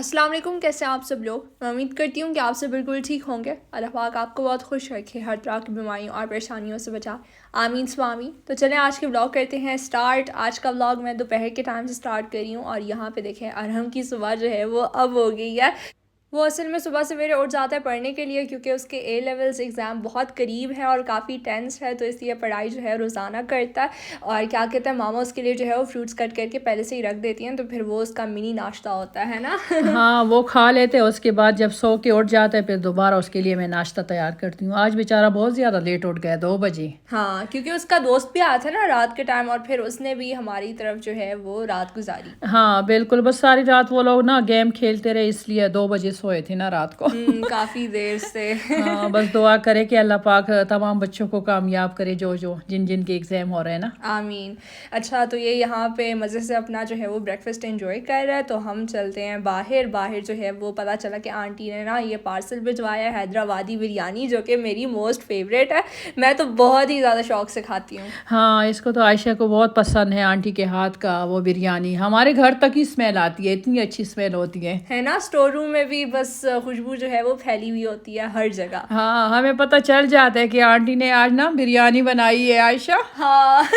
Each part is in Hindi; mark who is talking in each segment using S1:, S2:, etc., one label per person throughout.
S1: अस्सलाम वालेकुम। कैसे हैं आप सब लोग। मैं उम्मीद करती हूँ कि आप सब बिल्कुल ठीक होंगे। अल्लाह पाक आपको बहुत खुश रखे, हर तरह की बीमारियों और परेशानियों से बचा। आमीन स्वामी। तो चलें आज के व्लॉग करते हैं स्टार्ट। आज का व्लॉग मैं दोपहर के टाइम से स्टार्ट कर रही हूँ और यहाँ पे देखें अरहम की सुबह जो है वो अब हो गई है। वो असल में सुबह सवेरे उठ जाता है पढ़ने के लिए, क्योंकि उसके ए लेवल्स एग्ज़ाम बहुत करीब है और काफ़ी टेंस है, तो इसलिए पढ़ाई जो है रोज़ाना करता है। और क्या कहते हैं, मामा उसके लिए जो है वो फ्रूट्स कट करके पहले से ही रख देती हैं, तो फिर वो उसका मिनी नाश्ता होता है ना।
S2: हाँ, वो खा लेते हैं। उसके बाद जब सो के उठ जाते हैं फिर दोबारा उसके लिए मैं नाश्ता तैयार करती हूँ। आज बेचारा बहुत ज़्यादा लेट उठ गया, 2 बजे।
S1: हाँ, क्योंकि उसका दोस्त भी आया था ना रात के टाइम, और फिर उसने भी हमारी तरफ जो है वो रात गुजारी।
S2: हाँ बिल्कुल, बस सारी रात वो लोग ना गेम खेलते रहे, इसलिए 2 बजे सोए थे ना रात को।
S1: काफ़ी देर से।
S2: हाँ, बस दुआ करे कि अल्लाह पाक तमाम बच्चों को कामयाब करे जो जो जिन जिन के एग्ज़ाम हो रहे हैं ना।
S1: आमीन। अच्छा, तो ये यहाँ पे मज़े से अपना जो है वो ब्रेकफास्ट एंजॉय कर रहा है, तो हम चलते हैं बाहर। बाहर जो है वो पता चला कि आंटी ने ना ये पार्सल भिजवाया है, हैदराबादी बिरयानी, जो कि मेरी मोस्ट फेवरेट है। मैं तो बहुत ही ज़्यादा शौक से खाती हूँ।
S2: हाँ, इसको तो आयशा को बहुत पसंद है आंटी के हाथ का वो बिरयानी। हमारे घर तक ही स्मेल आती है, इतनी अच्छी स्मेल होती
S1: है ना, स्टोर रूम में भी बस खुशबू जो है वो फैली हुई होती है हर जगह।
S2: हाँ, हमें पता चल जाता है कि आंटी ने आज ना बिरयानी बनाई है आयशा।
S1: हाँ।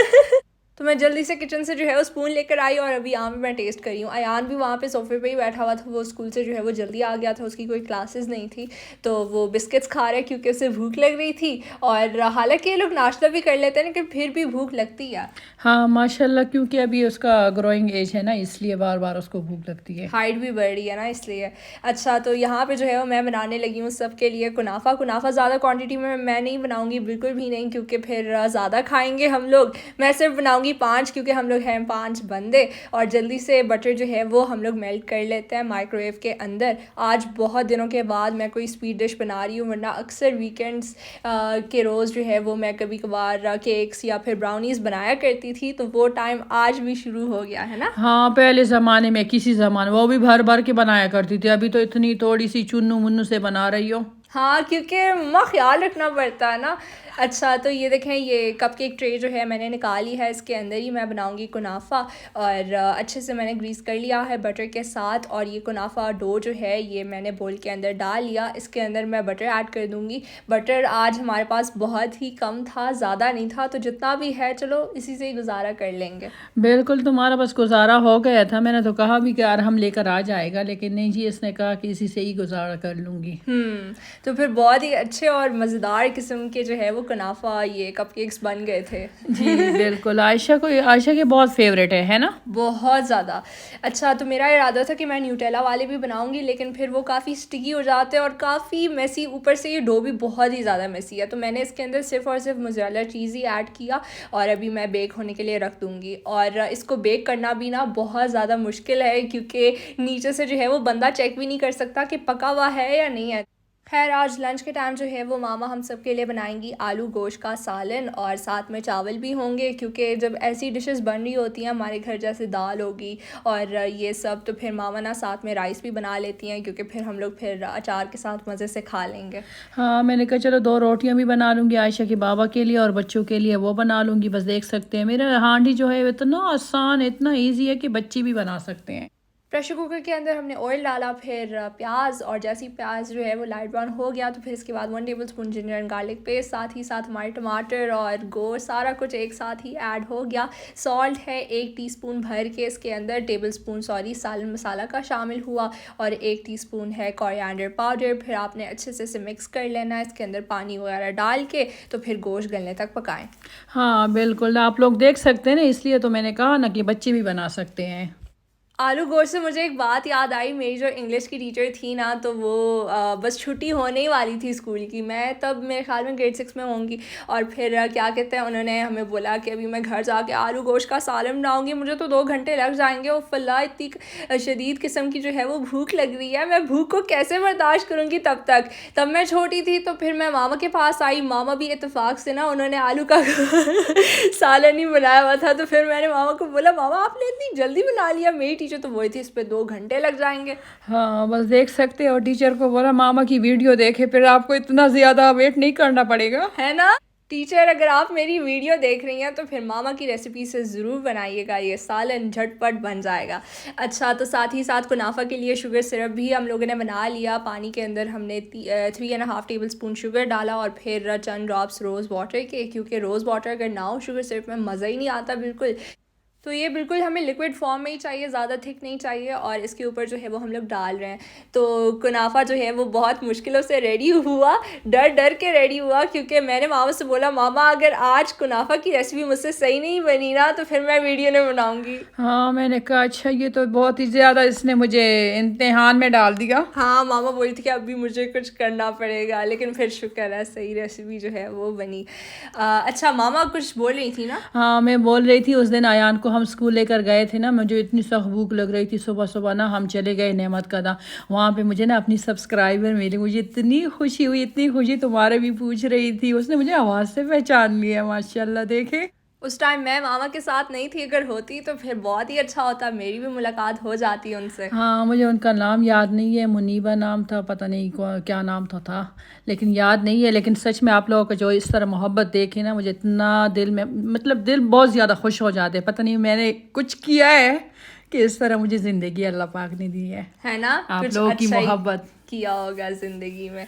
S1: तो मैं जल्दी से किचन से जो है वो स्पून लेकर आई और अभी यहाँ पे मैं टेस्ट करी हूँ। अयान भी वहाँ पे सोफे पे ही बैठा हुआ था, वो स्कूल से जो है वो जल्दी आ गया था, उसकी कोई क्लासेस नहीं थी, तो वो बिस्किट्स खा रहे क्योंकि उसे भूख लग रही थी। और हालांकि ये लोग नाश्ता भी कर लेते हैं लेकिन फिर भी भूख लगती है।
S2: हाँ माशाल्लाह, क्योंकि अभी उसका ग्रोइंग एज है ना, इसलिए बार बार उसको भूख लगती है।
S1: हाइट भी बढ़ रही है ना, इसलिए। अच्छा, तो यहाँ पे जो है वो मैं बनाने लगी हूँ सबके लिए कुनाफा। कुनाफा ज़्यादा क्वांटिटी में मैं नहीं बनाऊँगी, बिल्कुल भी नहीं, क्योंकि फिर ज़्यादा खाएंगे हम लोग। मैं सिर्फ बनाऊँगी 5, क्योंकि हम लोग हैं 5 बंदे। और जल्दी से बटर जो है वो हम लोग मेल्ट कर लेते हैं माइक्रोवेव के अंदर। आज बहुत दिनों के बाद मैं कोई स्वीट डिश बना रही हूँ, वरना अक्सर वीकेंड्स के रोज़ जो है वो मैं कभी कभार केक्स या फिर ब्राउनीज़ बनाया करती थी, तो वो टाइम आज भी शुरू हो गया है ना।
S2: हाँ, पहले ज़माने में किसी ज़माने वो भी भर भर के बनाया करती थी, अभी तो इतनी थोड़ी सी चुन्नू मुन्नू से बना रही हो।
S1: हाँ, क्योंकि मम्मा ख्याल रखना पड़ता है ना। अच्छा, तो ये देखें, ये कपकेक ट्रे जो है मैंने निकाली है, इसके अंदर ही मैं बनाऊंगी कुनाफा। और अच्छे से मैंने ग्रीस कर लिया है बटर के साथ, और ये कुनाफा डो जो है ये मैंने बोल के अंदर डाल लिया। इसके अंदर मैं बटर ऐड कर दूंगी। बटर आज हमारे पास बहुत ही कम था, ज़्यादा नहीं था, तो जितना भी है चलो इसी से ही गुजारा कर लेंगे।
S2: बिल्कुल, तुम्हारा बस गुजारा हो गया था। मैंने तो कहा भी कि यार हम लेकर आ जाएगा, लेकिन नहीं जी, इसने कहा कि इसी से ही गुजारा कर लूँगी।
S1: तो फिर बहुत ही अच्छे और मज़ेदार किस्म के जो है वो कुनाफा, ये कपकेक्स बन गए थे।
S2: जी बिल्कुल, आयशा के बहुत फेवरेट है ना।
S1: बहुत ज़्यादा। अच्छा, तो मेरा इरादा था कि मैं न्यूटेला वाले भी बनाऊंगी, लेकिन फिर वो काफ़ी स्टिकी हो जाते हैं और काफ़ी मेसी, ऊपर से ये डो भी बहुत ही ज़्यादा मेसी है, तो मैंने इसके अंदर सिर्फ और सिर्फ मोज़रेला चीज़ ही ऐड किया और अभी मैं बेक होने के लिए रख दूँगी। और इसको बेक करना भी ना बहुत ज़्यादा मुश्किल है, क्योंकि नीचे से जो है वो बंदा चेक भी नहीं कर सकता कि पका हुआ है या नहीं है। खैर, आज लंच के टाइम जो है वो मामा हम सब के लिए बनाएंगी आलू गोश्त का सालन, और साथ में चावल भी होंगे, क्योंकि जब ऐसी डिशेस बन रही होती हैं हमारे घर, जैसे दाल होगी और ये सब, तो फिर मामा ना साथ में राइस भी बना लेती हैं, क्योंकि फिर हम लोग फिर अचार के साथ मज़े से खा लेंगे।
S2: हाँ, मैंने कहा चलो 2 रोटियां भी बना लूँगी आयशा के बाबा के लिए, और बच्चों के लिए वो बना लूँगी। बस देख सकते हैं मेरा हांडी जो है इतना आसान, इतना ईजी है कि बच्चे भी बना सकते हैं।
S1: प्रेशर कुकर के अंदर हमने ऑयल डाला, फिर प्याज, और जैसे ही प्याज जो है वो लाइट ब्राउन हो गया तो फिर इसके बाद 1 tablespoon ginger and garlic paste, साथ ही साथ हमारे टमाटर और गोश्त सारा कुछ एक साथ ही ऐड हो गया। सॉल्ट है 1 टीस्पून भर के इसके अंदर, टेबलस्पून सालन मसाला का शामिल हुआ, और 1 टीस्पून है कोरिएंडर पाउडर। फिर आपने अच्छे से इसे मिक्स कर लेना है इसके अंदर पानी वगैरह डाल के, तो फिर गोश्त गलने तक पकाएं।
S2: हाँ बिल्कुल, आप लोग देख सकते हैं ना, इसलिए तो मैंने कहा ना कि बच्चे भी बना सकते हैं।
S1: आलू गोश्त से मुझे एक बात याद आई। मेरी जो इंग्लिश की टीचर थी ना, तो वो बस छुट्टी होने ही वाली थी स्कूल की, मैं तब मेरे ख्याल में ग्रेड 6 में होंगी, और फिर क्या कहते हैं, उन्होंने हमें बोला कि अभी मैं घर जाके आलू गोश्त का सालन बनाऊंगी, मुझे तो 2 घंटे लग जाएंगे। और फल्ला, इतनी शदीद किस्म की जो है वो भूख लग रही है, मैं भूख को कैसे बर्दाश्त करूँगी तब मैं छोटी थी। तो फिर मैं मामा के पास आई, मामा भी इत्तेफाक से ना उन्होंने आलू का सालन ही बनाया हुआ था, तो फिर मैंने मामा को बोला, मामा आपने इतनी जल्दी बना लिया। मेरी टीचर तो वही थी, इस पे 2 घंटे लग जाएंगे।
S2: हाँ बस देख सकते हैं, और टीचर को बोला मामा की वीडियो देखे, फिर आपको इतना ज़्यादा वेट नहीं करना पड़ेगा।
S1: है ना, टीचर अगर आप मेरी वीडियो देख रही हैं तो फिर मामा की रेसिपी से ज़रूर बनाइएगा, ये सालन झटपट बन जाएगा। अच्छा, तो साथ ही साथ कुनाफा के लिए शुगर सिरप भी हम लोगों ने बना लिया। पानी के अंदर हमने 3.5 टेबल स्पून शुगर डाला और फिर चंद ड्रॉप्स रोज़ वाटर के, क्योंकि रोज़ वाटर अगर ना हो शुगर सिरप में मज़ा ही नहीं आता बिल्कुल। तो ये बिल्कुल हमें लिक्विड फॉर्म में ही चाहिए, ज़्यादा थिक नहीं चाहिए। और इसके ऊपर जो है वो हम लोग डाल रहे हैं। तो कुनाफा जो है वो बहुत मुश्किलों से रेडी हुआ, डर डर के रेडी हुआ, क्योंकि मैंने मामा से बोला मामा अगर आज कुनाफा की रेसिपी मुझसे सही नहीं बनी ना तो फिर मैं वीडियो नहीं बनाऊँगी।
S2: हाँ, मैंने कहा अच्छा ये तो बहुत ही ज़्यादा इसने मुझे इम्तिहान में डाल दिया।
S1: हाँ, मामा बोली थी कि अभी मुझे कुछ करना पड़ेगा, लेकिन फिर शुक्र है सही रेसिपी जो है वो बनी। अच्छा, मामा कुछ बोल रही थी ना?
S2: हाँ, मैं बोल रही थी उस दिन आयान को हम स्कूल लेकर गए थे ना, मुझे इतनी सख्त भूख लग रही थी। सुबह सुबह ना हम चले गए नेमत कदम, वहाँ पे मुझे ना अपनी सब्सक्राइबर मिली, मुझे इतनी खुशी हुई, इतनी खुशी। तुम्हारे भी पूछ रही थी, उसने मुझे आवाज़ से पहचान लिया, माशाल्लाह। देखे
S1: उस टाइम मैं मामा के साथ नहीं थी, अगर होती तो फिर बहुत ही अच्छा होता, मेरी भी मुलाकात हो जाती उनसे।
S2: हाँ, मुझे उनका नाम याद नहीं है, मुनीबा नाम था, पता नहीं क्या नाम था, लेकिन याद नहीं है। लेकिन सच में आप लोगों को जो इस तरह मोहब्बत देखी ना, मुझे इतना दिल में, मतलब दिल बहुत ज़्यादा खुश हो जाते। पता नहीं मैंने कुछ किया है कि इस तरह मुझे ज़िंदगी अल्लाह पाक ने दी है
S1: ना,
S2: आप
S1: कुछ
S2: लोगों की
S1: अच्छा ही
S2: मोहब्बत।
S1: किया होगा ज़िंदगी में।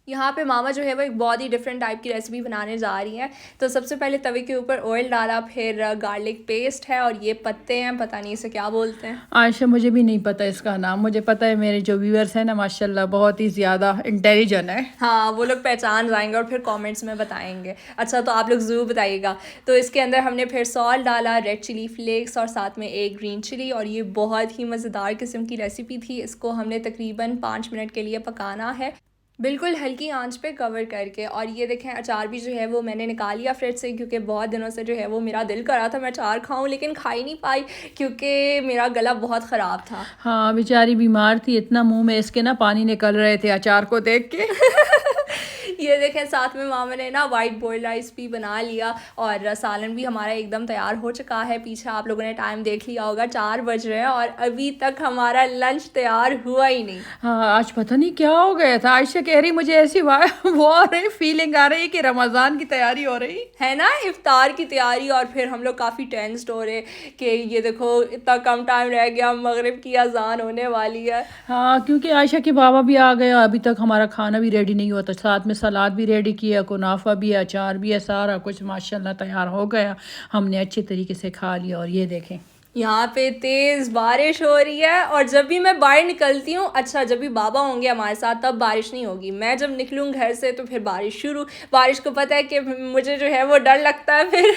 S1: यहाँ पे मामा जो है वो एक बहुत ही डिफरेंट टाइप की रेसिपी बनाने जा रही हैं। तो सबसे पहले तवे के ऊपर ऑयल डाला, फिर गार्लिक पेस्ट है और ये पत्ते हैं, पता नहीं इसे क्या बोलते हैं।
S2: आयशा, मुझे भी नहीं पता इसका नाम। मुझे पता है मेरे जो व्यूअर्स हैं ना, माशाल्लाह बहुत ही ज़्यादा इंटेलिजेंट है।
S1: हाँ, वो लोग पहचान जाएंगे और फिर कमेंट्स में बताएंगे। अच्छा, तो आप लोग ज़रूर बताइएगा। तो इसके अंदर हमने फिर सॉल्ट डाला, रेड चिली फ्लेक्स और साथ में एक ग्रीन चिली, और ये बहुत ही मज़ेदार किस्म की रेसिपी थी। इसको हमने तकरीबन 5 मिनट के लिए पकाना है, बिल्कुल हल्की आंच पे कवर करके। और ये देखें अचार भी जो है वो मैंने निकाल लिया फ्रिज से, क्योंकि बहुत दिनों से जो है वो मेरा दिल कर रहा था मैं अचार खाऊं, लेकिन खा ही नहीं पाई क्योंकि मेरा गला बहुत ख़राब था।
S2: हाँ, बेचारी बीमार थी, इतना मुंह में इसके ना पानी निकल रहे थे अचार को देख के।
S1: ये देखें साथ में मामा ने ना वाइट बॉइल्ड राइस भी बना लिया और सालन भी हमारा एकदम तैयार हो चुका है। पीछे आप लोगों ने टाइम देख लिया होगा, 4 बज रहे हैं और अभी तक हमारा लंच तैयार हुआ ही नहीं।
S2: हाँ, आज पता नहीं क्या हो गया था। आयशा कह रही मुझे ऐसी वो आ रही फीलिंग आ रही कि रमज़ान की तैयारी हो रही
S1: है ना, इफ्तार की तैयारी। और फिर हम लोग काफ़ी टेंस्ड हो रहे कि ये देखो इतना कम टाइम रह गया, मगरिब की अजान होने वाली है।
S2: हाँ, क्योंकि आयशा के बाबा भी आ गए, अभी तक हमारा खाना भी रेडी नहीं हुआ था। साथ में सलाद भी रेडी किया, कुनाफा भी है, अचार भी है, सारा कुछ माशाल्लाह तैयार हो गया। हमने अच्छे तरीके से खा लिया। और ये देखें
S1: यहाँ पे तेज़ बारिश हो रही है और जब भी मैं बाहर निकलती हूँ, अच्छा जब भी बाबा होंगे हमारे साथ तब बारिश नहीं होगी, मैं जब निकलूँ घर से तो फिर बारिश शुरू। बारिश को पता है कि मुझे जो है वो डर लगता है फिर।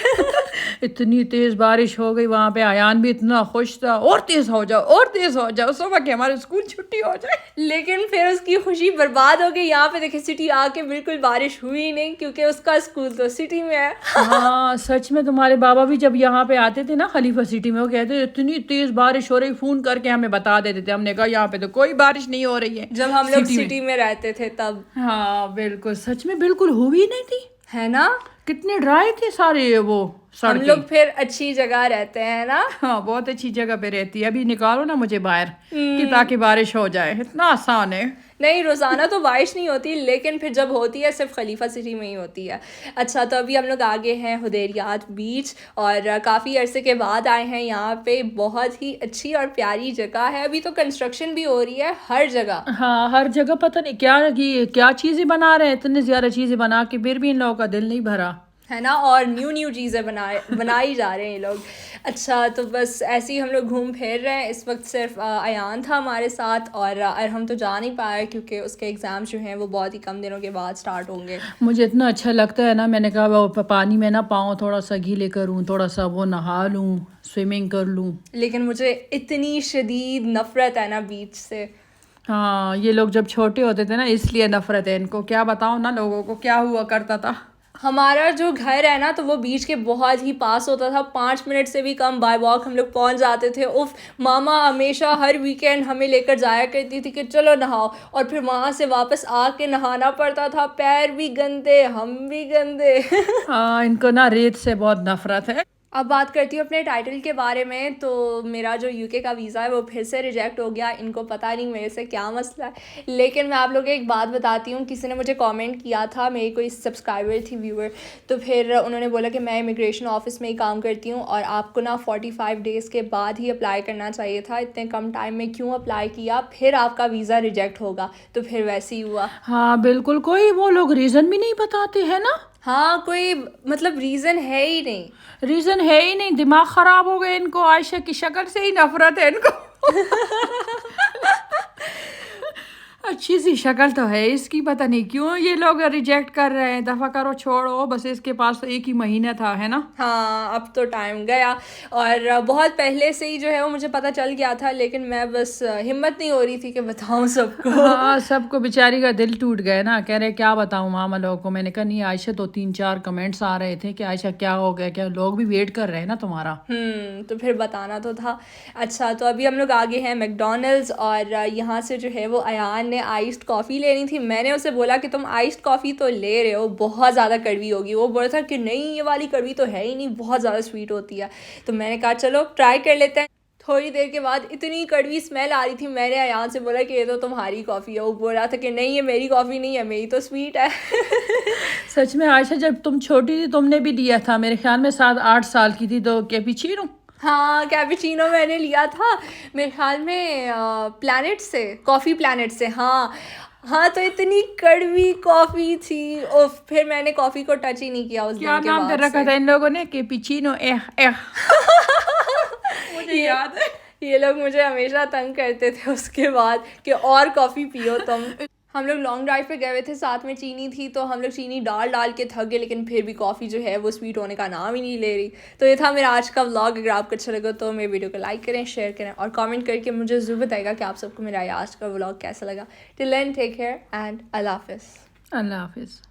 S2: इतनी तेज़ बारिश हो गई वहाँ पे, आयान भी इतना खुश था, और तेज़ हो जाओ और तेज़ हो जाओ, सुबह के हमारे स्कूल छुट्टी हो जाए।
S1: लेकिन फिर उसकी खुशी बर्बाद हो गई। यहाँ पे देखिए सिटी आके बिल्कुल बारिश हुई ही नहीं, क्योंकि उसका स्कूल तो सिटी में है।
S2: हाँ, सच में तुम्हारे बाबा भी जब यहाँ पे आते थे ना खलीफा सिटी में, वो कहते इतनी तेज बारिश हो रही, फोन करके हमें बता देते थे। हमने कहा यहाँ पे तो कोई बारिश नहीं हो रही है,
S1: जब हम लोग सिटी में रहते थे तब।
S2: हाँ बिल्कुल, सच में बिल्कुल हुई नहीं थी,
S1: है ना,
S2: कितने ड्राई थे सारे वो
S1: हम लोग फिर अच्छी जगह रहते हैं ना।
S2: हाँ, बहुत अच्छी जगह पे रहती है। अभी निकालो ना मुझे बाहर कि ताकि बारिश हो जाए, इतना आसान है।
S1: नहीं, रोज़ाना तो बारिश नहीं होती, लेकिन फिर जब होती है सिर्फ खलीफा सिटी में ही होती है। अच्छा, तो अभी हम लोग आगे हैं हुदैरियात बीच और काफ़ी अरसे के बाद आए हैं यहाँ पे। बहुत ही अच्छी और प्यारी जगह है, अभी तो कंस्ट्रक्शन भी हो रही है हर जगह।
S2: हाँ, हर जगह पता नहीं क्या चीज़ें बना रहे हैं, इतनी ज़्यादा चीज़ें बना के फिर भी इन लोगों का दिल नहीं भरा,
S1: है ना। और न्यू चीज़ें बनाई जा रहे हैं ये लोग। अच्छा, तो बस ऐसे ही हम लोग घूम फिर रहे हैं। इस वक्त सिर्फ अयान था हमारे साथ और हम तो जा नहीं पाए क्योंकि उसके एग्ज़ाम जो हैं वो बहुत ही कम दिनों के बाद स्टार्ट होंगे।
S2: मुझे इतना अच्छा लगता है ना, मैंने कहा वो पानी में ना पाँव थोड़ा सा गीले करूँ, थोड़ा सा वो नहा लूँ, स्विमिंग कर लूँ,
S1: लेकिन मुझे इतनी शदीद नफ़रत है ना बीच से।
S2: हाँ, ये लोग जब छोटे होते थे ना इसलिए नफ़रत है इनको, क्या बताऊँ ना लोगों को क्या हुआ करता था।
S1: हमारा जो घर है ना तो वो बीच के बहुत ही पास होता था, 5 मिनट से भी कम बाय वॉक हम लोग पहुंच जाते थे। उफ, मामा हमेशा हर वीकेंड हमें लेकर जाया करती थी कि चलो नहाओ, और फिर वहाँ से वापस आके नहाना पड़ता था, पैर भी गंदे हम भी गंदे।
S2: हाँ, इनको ना रेत से बहुत नफरत है।
S1: अब बात करती हूँ अपने टाइटल के बारे में। तो मेरा जो यूके का वीज़ा है वो फिर से रिजेक्ट हो गया। इनको पता नहीं मेरे से क्या मसला है। लेकिन मैं आप लोगों को एक बात बताती हूँ, किसी ने मुझे कमेंट किया था, मेरी कोई सब्सक्राइबर थी, व्यूअर, तो फिर उन्होंने बोला कि मैं इमिग्रेशन ऑफिस में ही काम करती हूँ और आपको ना 45 डेज़ के बाद ही अप्लाई करना चाहिए था, इतने कम टाइम में क्यों अप्लाई किया, फिर आपका वीज़ा रिजेक्ट होगा। तो फिर वैसे ही हुआ।
S2: हाँ बिल्कुल, कोई वो लोग रीज़न भी नहीं बताते हैं ना।
S1: हाँ, कोई मतलब रीज़न है ही नहीं।
S2: रीज़न है ही नहीं, दिमाग ख़राब हो गए इनको। आयशा की शक्ल से ही नफरत है इनको। अच्छी सी शक्ल तो है इसकी, पता नहीं क्यों ये लोग रिजेक्ट कर रहे हैं। दफ़ा करो, छोड़ो, बस इसके पास तो एक ही महीना था, है ना।
S1: हाँ, अब तो टाइम गया और बहुत पहले से ही जो है वो मुझे पता चल गया था, लेकिन मैं बस हिम्मत नहीं हो रही थी कि बताऊँ सबको।
S2: हाँ, सबको बेचारी का दिल टूट गया ना। कह रहे क्या बताऊँ मामा लोगों को। मैंने कहा नहीं आयशा, तो 3-4 कमेंट्स आ रहे थे कि आयशा क्या हो गया, क्या लोग भी वेट कर रहे हैं ना तुम्हारा।
S1: तो फिर बताना तो था। अच्छा, तो अभी हम लोग आगे हैं मैकडॉनल्ड्स और यहाँ से जो है वो अयान ने आइस्ड कॉफ़ी लेनी थी। मैंने उसे बोला कि तुम आइस्ड कॉफ़ी तो ले रहे हो, बहुत ज़्यादा कड़वी होगी। वो बोल रहा था कि नहीं, ये वाली कड़वी तो है ही नहीं, बहुत ज़्यादा स्वीट होती है। तो मैंने कहा चलो ट्राई कर लेते हैं। थोड़ी देर के बाद इतनी कड़वी स्मेल आ रही थी। मैंने अयान से बोला कि ये तो तुम्हारी कॉफ़ी है। वो बोल रहा था कि नहीं, ये मेरी कॉफ़ी नहीं है, मेरी तो स्वीट है।
S2: सच में आयशा, जब तुम छोटी थी तुमने भी दिया था, मेरे ख्याल में 7-8 साल की थी, तो कैपुचिनो।
S1: हाँ, कैपुचिनो मैंने लिया था मेरे ख्याल में प्लैनेट से, कॉफ़ी प्लैनेट से। हाँ हाँ, तो इतनी कड़वी कॉफ़ी थी। और फिर मैंने कॉफ़ी को टच ही नहीं किया उस
S2: क्या
S1: दिन के
S2: नाम दे
S1: बाद
S2: रखा
S1: से।
S2: था इन लोगों ने, कैपुचिनो। एह एह। मुझे
S1: ये
S2: याद है।
S1: ये लोग मुझे हमेशा तंग करते थे उसके बाद कि और कॉफ़ी पियो तुम। हम लोग लॉन्ग ड्राइव पे गए हुए थे, साथ में चीनी थी, तो हम लोग चीनी डाल डाल के थक गए, लेकिन फिर भी कॉफ़ी जो है वो स्वीट होने का नाम ही नहीं ले रही। तो ये था मेरा आज का व्लॉग। अगर आपको अच्छा लगा तो मेरे वीडियो को लाइक करें, शेयर करें और कमेंट करके मुझे ज़रूर बताइएगा कि आप सबको मेरा आज का व्लॉग कैसा लगा। Till then take care and Allah हाफिज़।
S2: अल्लाह हाफिज़।